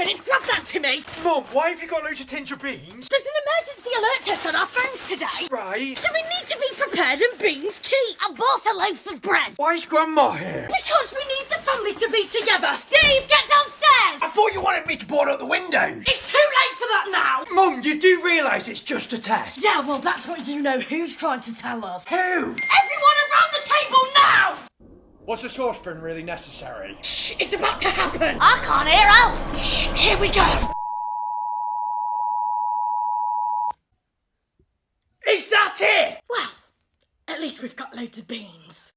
minutes. Grab that to me. Mum, why have you got loads of tins of beans? There's an emergency alert test on our phones today. Right. So we need to be prepared, and beans key. I've bought a loaf of bread. Why is Grandma here? Because we need the family to be together. Steve, get downstairs. I thought you wanted me to board up the windows. It's too late for that now. Mum, you do realise it's just a test? Yeah, well, that's what you know. Who's trying to tell us? Who? Everyone around the table now! Was the saucepan really necessary? Shh, it's about to happen. I can't hear out. Shh, here we go. Is that it? Well, at least we've got loads of beans.